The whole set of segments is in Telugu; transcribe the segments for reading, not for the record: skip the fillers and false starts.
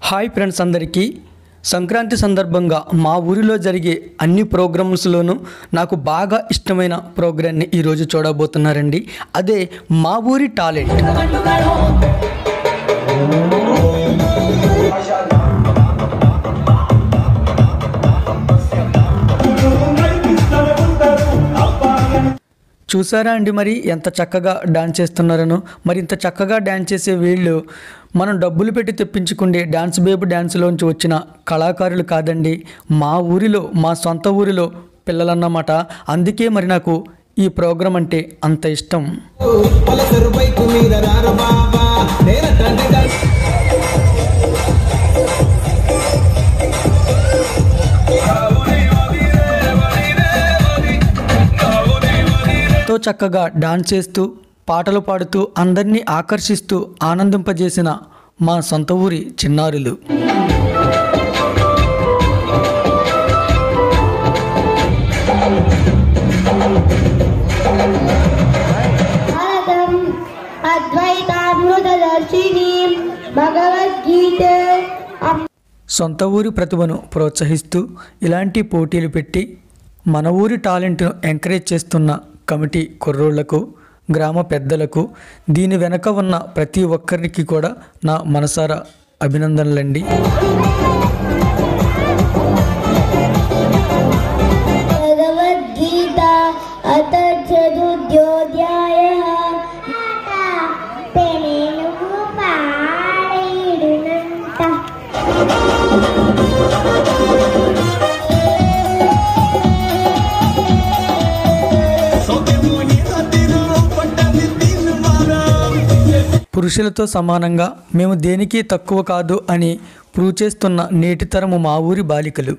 హాయ్ ఫ్రెండ్స్, అందరికీ సంక్రాంతి సందర్భంగా మా ఊరిలో జరిగే అన్ని ప్రోగ్రామ్స్లోనూ నాకు బాగా ఇష్టమైన ప్రోగ్రామ్ని ఈరోజు చూడబోతున్నారండి. అదే మా ఊరి టాలెంట్. చూసారా అండి, మరి ఎంత చక్కగా డాన్స్ చేస్తున్నారనో. మరి ఇంత చక్కగా డాన్స్ చేసే వీళ్ళు మనం డబ్బులు పెట్టి తెప్పించుకుండే డాన్స్ బేబీ డాన్స్లోంచి వచ్చిన కళాకారులు కాదండి, మా ఊరిలో, మా సొంత ఊరిలో పిల్లలన్నమాట. అందుకే మరి నాకు ఈ ప్రోగ్రాం అంటే అంత ఇష్టం. చక్కగా డాన్స్ చేస్తూ పాటలు పాడుతూ అందరినీ ఆకర్షిస్తూ ఆనందింపజేసిన మా సొంత ఊరి చిన్నారులు. సొంత ఊరి ప్రతిభను ప్రోత్సహిస్తూ ఇలాంటి పోటీలు పెట్టి మన ఊరి టాలెంట్ను ఎంకరేజ్ చేస్తున్న కమిటీ కుర్రోళ్లకు, గ్రామ పెద్దలకు, దీని వెనక ఉన్న ప్రతి ఒక్కరికి కూడా నా మనసారా అభినందనలండి. పురుషులతో సమానంగా మేము దేనికి తక్కువ కాదు అని ప్రూవ్ చేస్తున్న నేటి తరము మా ఊరి బాలికలు.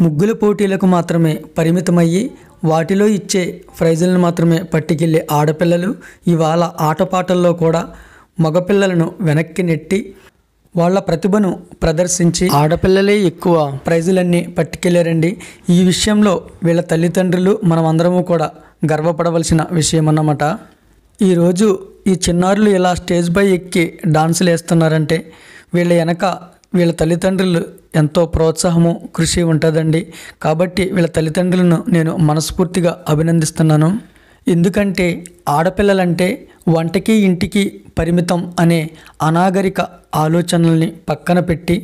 ముగ్గుల పోటీలకు మాత్రమే పరిమితమయ్యి వాటిలో ఇచ్చే ప్రైజులను మాత్రమే పట్టుకెళ్ళే ఆడపిల్లలు ఇవాళ ఆటపాటల్లో కూడా మగపిల్లలను వెనక్కి నెట్టి వాళ్ళ ప్రతిభను ప్రదర్శించి ఆడపిల్లలే ఎక్కువ ప్రైజులన్నీ పట్టుకెళ్ళారండి. ఈ విషయంలో వీళ్ళ తల్లిదండ్రులు మనమందరము కూడా గర్వపడవలసిన విషయం అన్నమాట. ఈరోజు ఈ చిన్నారులు ఇలా స్టేజ్పై ఎక్కి డాన్సులు వేస్తున్నారంటే వీళ్ళ వెనక వీళ్ళ తల్లిదండ్రులు ఎంతో ప్రోత్సాహము, కృషి ఉంటుందండి. కాబట్టి వీళ్ళ తల్లిదండ్రులను నేను మనస్ఫూర్తిగా అభినందిస్తున్నాను. ఎందుకంటే ఆడపిల్లలంటే వంటకి ఇంటికి పరిమితం అనే అనాగరిక ఆలోచనల్ని పక్కన పెట్టి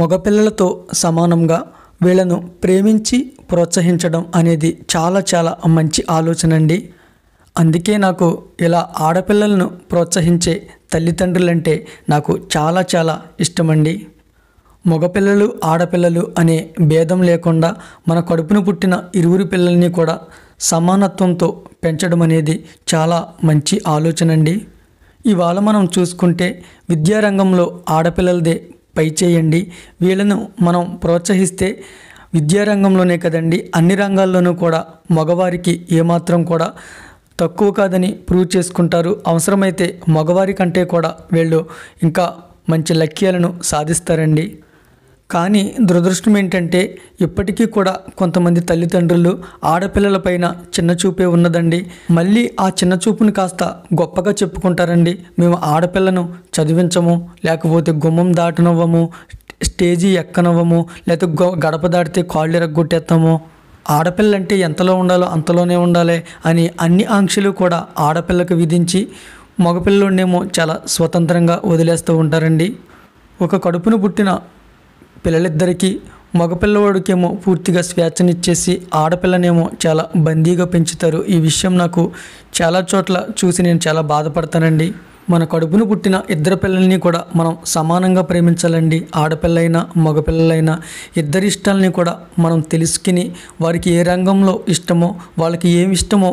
మగపిల్లలతో సమానంగా వీళ్ళను ప్రేమించి ప్రోత్సహించడం అనేది చాలా చాలా మంచి ఆలోచన అండి. అందుకే నాకు ఇలా ఆడపిల్లలను ప్రోత్సహించే తల్లిదండ్రులంటే నాకు చాలా చాలా ఇష్టమండి. మగపిల్లలు ఆడపిల్లలు అనే భేదం లేకుండా మన కడుపును పుట్టిన ఇరువురి పిల్లల్ని కూడా సమానత్వంతో పెంచడం అనేది చాలా మంచి ఆలోచన అండి. ఇవాళ మనం చూసుకుంటే విద్యారంగంలో ఆడపిల్లలదే పై చేయండి. వీళ్ళను మనం ప్రోత్సహిస్తే విద్యారంగంలోనే కదండి, అన్ని రంగాల్లోనూ కూడా మగవారికి ఏమాత్రం కూడా తక్కువ కాదని ప్రూవ్ చేసుకుంటారు. అవసరమైతే మగవారి కంటే కూడా వీళ్ళు ఇంకా మంచి లక్ష్యాలను సాధిస్తారండి. కానీ దురదృష్టం ఏంటంటే ఇప్పటికీ కూడా కొంతమంది తల్లిదండ్రులు ఆడపిల్లలపైన చిన్న చూపే ఉన్నదండి. మళ్ళీ ఆ చిన్న చూపుని కాస్త గొప్పగా చెప్పుకుంటారండి. మేము ఆడపిల్లను చదివించము, లేకపోతే గుమ్మం దాటనవ్వము, స్టేజీ ఎక్కనవ్వము, లేకపోతే గడప దాటితే కాళ్ళు ఎరగొట్టేస్తాము, ఆడపిల్లంటే ఎంతలో ఉండాలో అంతలోనే ఉండాలి అని అన్ని ఆంక్షలు కూడా ఆడపిల్లకు విధించి మగపిల్లనేమో చాలా స్వతంత్రంగా వదిలేస్తూ ఉంటారండి. ఒక కడుపును పుట్టిన పిల్లలిద్దరికీ మగపిల్లవాడికేమో పూర్తిగా స్వేచ్ఛనిచ్చేసి ఆడపిల్లనేమో చాలా బందీగా పెంచుతారు. ఈ విషయం నాకు చాలా చోట్ల చూసి నేను చాలా బాధపడతానండి. మన కడుపును పుట్టిన ఇద్దరు పిల్లల్ని కూడా మనం సమానంగా ప్రేమించాలండి. ఆడపిల్లైనా మగపిల్లలైనా ఇద్దరి ఇష్టాలని కూడా మనం తెలుసుకుని వారికి ఏ రంగంలో ఇష్టమో, వాళ్ళకి ఏమి ఇష్టమో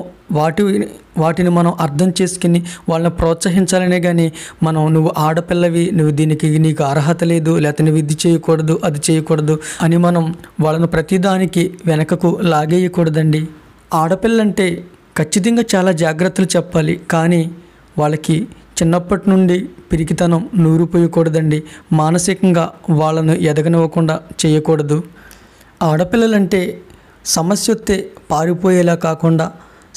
వాటిని మనం అర్థం చేసుకుని వాళ్ళని ప్రోత్సహించాలనే కానీ మనం నువ్వు ఆడపిల్లవి, నువ్వు దీనికి నీకు అర్హత లేదు, లేకపోతే నువ్వు ఇది చేయకూడదు అది చేయకూడదు అని మనం వాళ్ళను ప్రతిదానికి వెనకకు లాగేయకూడదండి. ఆడపిల్లంటే ఖచ్చితంగా చాలా జాగ్రత్తలు చెప్పాలి, కానీ వాళ్ళకి చిన్నప్పటి నుండి పిరికితనం నూరిపోయకూడదండి. మానసికంగా వాళ్ళను ఎదగనివ్వకుండా చేయకూడదు. ఆడపిల్లలంటే సమస్య వస్తే పారిపోయేలా కాకుండా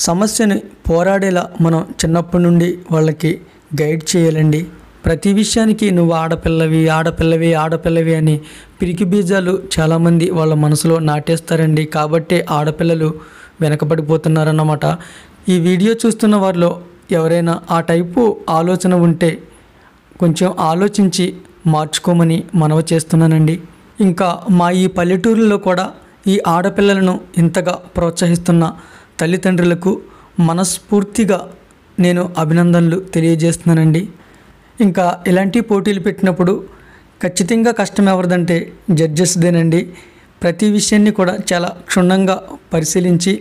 సమస్యని పోరాడేలా మనం చిన్నప్పటి నుండి వాళ్ళకి గైడ్ చేయాలండి. ప్రతి విషయానికి నువ్వు ఆడపిల్లవి ఆడపిల్లవి ఆడపిల్లవి అని పిరికి బీజాలు చాలామంది వాళ్ళ మనసులో నాటేస్తారండి. కాబట్టే ఆడపిల్లలు వెనకబడిపోతున్నారన్నమాట. ఈ వీడియో చూస్తున్న వారిలో ఎవరైనా ఆ టైపు ఆలోచన ఉంటే కొంచెం ఆలోచించి మార్చుకోమని మనవి చేస్తున్నానండి. ఇంకా మా ఈ పల్లెటూరులో కూడా ఈ ఆడపిల్లలను ఇంతగా ప్రోత్సహిస్తున్న తల్లిదండ్రులకు మనస్ఫూర్తిగా నేను అభినందనలు తెలియజేస్తున్నానండి. ఇంకా ఇలాంటి పోటీలు పెట్టినప్పుడు ఖచ్చితంగా కష్టం ఎవరిదంటే జడ్జెస్దేనండి. ప్రతి విషయాన్ని కూడా చాలా క్షుణ్ణంగా పరిశీలించి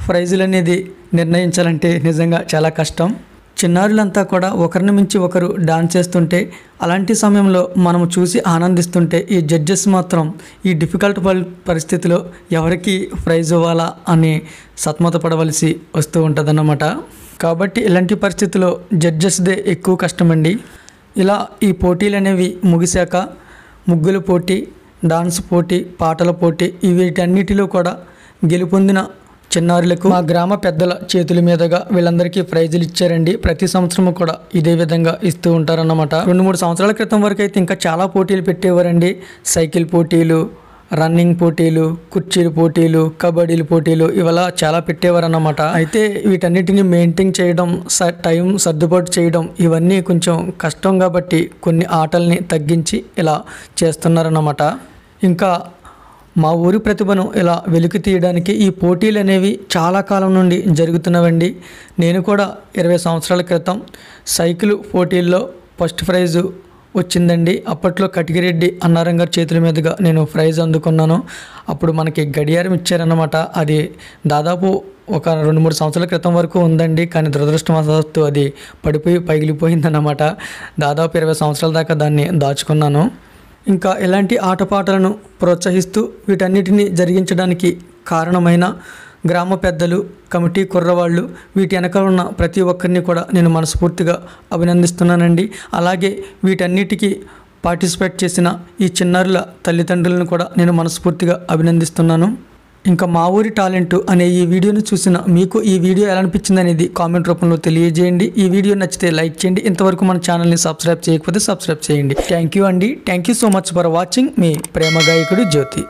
ప్రైజులు అనేది నిర్ణయించాలంటే నిజంగా చాలా కష్టం. చిన్నారులంతా కూడా ఒకరిని మించి ఒకరు డాన్స్ చేస్తుంటే అలాంటి సమయంలో మనము చూసి ఆనందిస్తుంటే ఈ జడ్జెస్ మాత్రం ఈ డిఫికల్ట్ పరిస్థితిలో ఎవరికి ప్రైజ్ ఇవ్వాలా అని సతమతపడవలసి వస్తూ ఉంటుందన్నమాట. కాబట్టి ఇలాంటి పరిస్థితుల్లో జడ్జెస్దే ఎక్కువ కష్టమండి. ఇలా ఈ పోటీలు అనేవి ముగిశాక ముగ్గుల పోటీ, డాన్స్ పోటీ, పాటల పోటీ వీటన్నిటిలో కూడా గెలుపొందిన చిన్నారులకు మా గ్రామ పెద్దల చేతుల మీదుగా వీళ్ళందరికీ ప్రైజులు ఇచ్చారండి. ప్రతి సంవత్సరం కూడా ఇదే విధంగా ఇస్తూ ఉంటారన్నమాట. 2-3 సంవత్సరాల క్రితం వరకు అయితే ఇంకా చాలా పోటీలు పెట్టేవారండి. సైకిల్ పోటీలు, రన్నింగ్ పోటీలు, కుర్చీల పోటీలు, కబడ్డీల పోటీలు ఇవలా చాలా పెట్టేవారన్నమాట. అయితే వీటన్నిటిని మెయింటైన్ చేయడం, టైం సర్దుబాటు చేయడం ఇవన్నీ కొంచెం కష్టం కాబట్టి కొన్ని ఆటల్ని తగ్గించి ఇలా చేస్తున్నారన్నమాట. ఇంకా మా ఊరి ప్రతిభను ఇలా వెలికి తీయడానికి ఈ పోటీలు అనేవి చాలా కాలం నుండి జరుగుతున్నవండి. నేను కూడా 20 సంవత్సరాల క్రితం సైకిల్ పోటీల్లో ఫస్ట్ ప్రైజు వచ్చిందండి. అప్పట్లో కటికిరెడ్డి అన్నారం గారి చేతుల మీదుగా నేను ప్రైజ్ అందుకున్నాను. అప్పుడు మనకి గడియారం ఇచ్చారన్నమాట. అది దాదాపు ఒక 2-3 సంవత్సరాల క్రితం వరకు ఉందండి. కానీ దురదృష్టవశాత్తు అది పడిపోయి పగిలిపోయిందన్నమాట. దాదాపు 20 సంవత్సరాల దాకా దాన్ని దాచుకున్నాను. ఇంకా ఇలాంటి ఆటపాటలను ప్రోత్సహిస్తూ వీటన్నిటిని జరిగించడానికి కారణమైన గ్రామ పెద్దలు, కమిటీ కుర్రవాళ్ళు, వీటి వెనకాల ఉన్న ప్రతి ఒక్కరిని కూడా నేను మనస్ఫూర్తిగా అభినందిస్తున్నానండి. అలాగే వీటన్నిటికీ పార్టిసిపేట్ చేసిన ఈ చిన్నారుల తల్లిదండ్రులను కూడా నేను మనస్ఫూర్తిగా అభినందిస్తున్నాను. ఇంకా మా ఊరి టాలెంట్ అనే ఈ వీడియోని చూసిన మీకు ఈ వీడియో ఎలా అనిపించింది అనేది కామెంట్ రూపంలో తెలియజేయండి. ఈ వీడియో నచ్చితే లైక్ చేయండి. ఇంతవరకు మన ఛానల్ని సబ్స్క్రైబ్ చేయకపోతే సబ్స్క్రైబ్ చేయండి. థ్యాంక్ యూ అండి. Thank you so much for watching. మీ ప్రేమ గాయకుడు జ్యోతి.